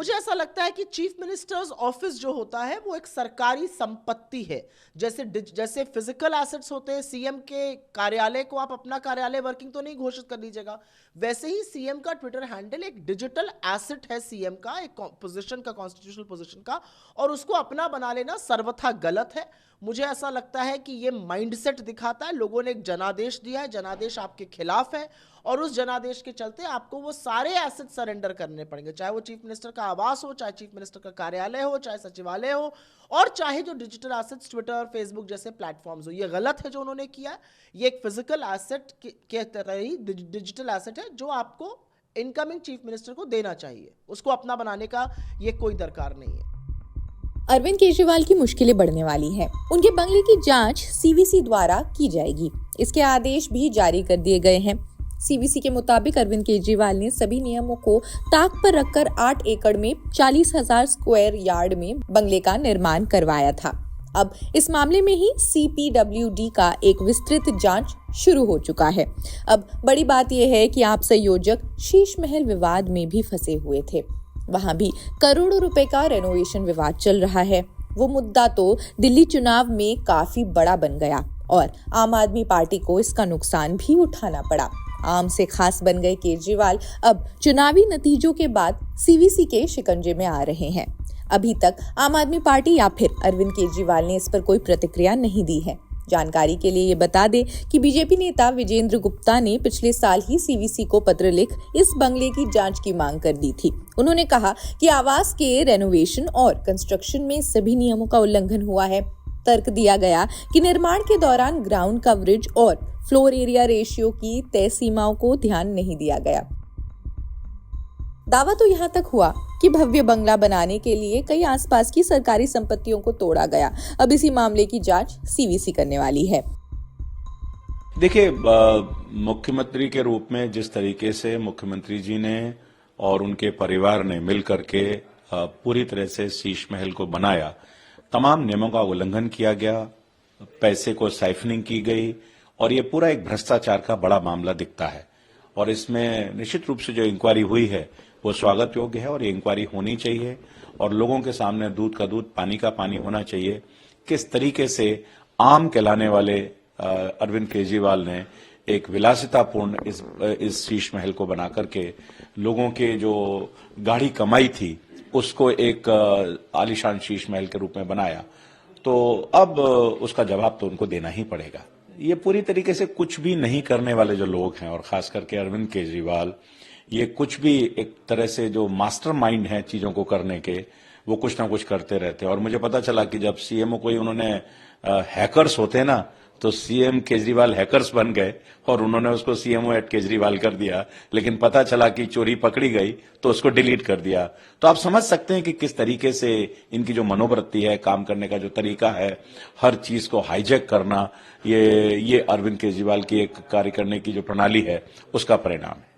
मुझे ऐसा लगता है कि चीफ मिनिस्टर्स ऑफिस जो होता है वो एक सरकारी संपत्ति है। जैसे फिजिकल एसेट्स होते हैं, सीएम के कार्यालय को आप अपना कार्यालय वर्किंग तो नहीं घोषित कर लीजिएगा, वैसे ही सीएम का ट्विटर हैंडल एक डिजिटल एसेट है, सीएम का एक पोजीशन का, कॉन्स्टिट्यूशनल पोजीशन का, और उसको अपना बना लेना सर्वथा गलत है। मुझे ऐसा लगता है कि ये माइंडसेट दिखाता है, लोगों ने एक जनादेश दिया है, जनादेश आपके खिलाफ है, और उस जनादेश के चलते आपको वो सारे एसेट सरेंडर करने पड़ेंगे, चाहे वो चीफ मिनिस्टर का आवास हो, चाहे चीफ मिनिस्टर का कार्यालय हो, चाहे सचिवालय हो, और चाहे जो डिजिटल एसेट्स ट्विटर, फेसबुक जैसे प्लेटफॉर्म्स हो। ये गलत है जो उन्होंने किया। ये एक फिजिकल एसेट के तरह ही डिजिटल एसेट है जो आपको इनकमिंग चीफ मिनिस्टर को देना चाहिए, उसको अपना बनाने का ये कोई दरकार नहीं है। अरविंद केजरीवाल की मुश्किलें बढ़ने वाली हैं। उनके बंगले की जांच सीवीसी द्वारा की जाएगी। इसके आदेश भी जारी कर दिए गए हैं। सीवीसी के मुताबिक अरविंद केजरीवाल ने सभी नियमों को ताक पर रखकर 8 एकड़ में 40,000 स्क्वायर यार्ड में बंगले का निर्माण करवाया था। अब इस मामले में ही CPWD का एक विस्तृत जांच शुरू हो चुका है। अब बड़ी बात यह है कि आप संयोजक शीश महल विवाद में भी फंसे हुए थे। वहां भी करोड़ों रुपए का रेनोवेशन विवाद चल रहा है। वो मुद्दा तो दिल्ली चुनाव में काफी बड़ा बन गया और आम आदमी पार्टी को इसका नुकसान भी उठाना पड़ा। आम से खास बन गए केजरीवाल अब चुनावी नतीजों के बाद सीवीसी के शिकंजे में आ रहे हैं। अभी तक आम आदमी पार्टी या फिर अरविंद केजरीवाल ने इस पर कोई प्रतिक्रिया नहीं दी है। जानकारी के लिए ये बता दें कि बीजेपी नेता विजेंद्र गुप्ता ने पिछले साल ही सीवीसी को पत्र लिख इस बंगले की जांच की मांग कर दी थी। उन्होंने कहा कि आवास के रेनोवेशन और कंस्ट्रक्शन में सभी नियमों का उल्लंघन हुआ है। तर्क दिया गया कि निर्माण के दौरान ग्राउंड कवरेज और फ्लोर एरिया रेशियो की तय सीमाओं को ध्यान नहीं दिया गया। दावा तो यहाँ तक हुआ कि भव्य बंगला बनाने के लिए कई आसपास की सरकारी संपत्तियों को तोड़ा गया। अब इसी मामले की जांच सीवीसी करने वाली है। देखिए, मुख्यमंत्री के रूप में जिस तरीके से मुख्यमंत्री जी ने और उनके परिवार ने मिलकर के पूरी तरह से शीश महल को बनाया, तमाम नियमों का उल्लंघन किया गया, पैसे को साइफनिंग की गई, और ये पूरा एक भ्रष्टाचार का बड़ा मामला दिखता है। और इसमें निश्चित रूप से जो इंक्वायरी हुई है वो स्वागत योग्य है, और ये इंक्वायरी होनी चाहिए और लोगों के सामने दूध का दूध, पानी का पानी होना चाहिए। किस तरीके से आम कहलाने वाले अरविंद केजरीवाल ने एक विलासितापूर्ण इस शीश महल को बना करके लोगों के जो गाढ़ी कमाई थी उसको एक आलीशान शीश महल के रूप में बनाया, तो अब उसका जवाब तो उनको देना ही पड़ेगा। ये पूरी तरीके से कुछ भी नहीं करने वाले जो लोग हैं, और खास करके अरविंद केजरीवाल, ये कुछ भी एक तरह से जो मास्टरमाइंड है चीजों को करने के, वो कुछ ना कुछ करते रहते हैं। और मुझे पता चला कि जब सीएमओ कोई उन्होंने हैकर्स होते हैं ना, तो सीएम केजरीवाल हैकर्स बन गए और उन्होंने उसको CMO@केजरीवाल कर दिया, लेकिन पता चला कि चोरी पकड़ी गई तो उसको डिलीट कर दिया। तो आप समझ सकते हैं कि किस तरीके से इनकी जो मनोवृत्ति है, काम करने का जो तरीका है, हर चीज को हाईजैक करना, ये अरविंद केजरीवाल की एक कार्य करने की जो प्रणाली है उसका परिणाम है।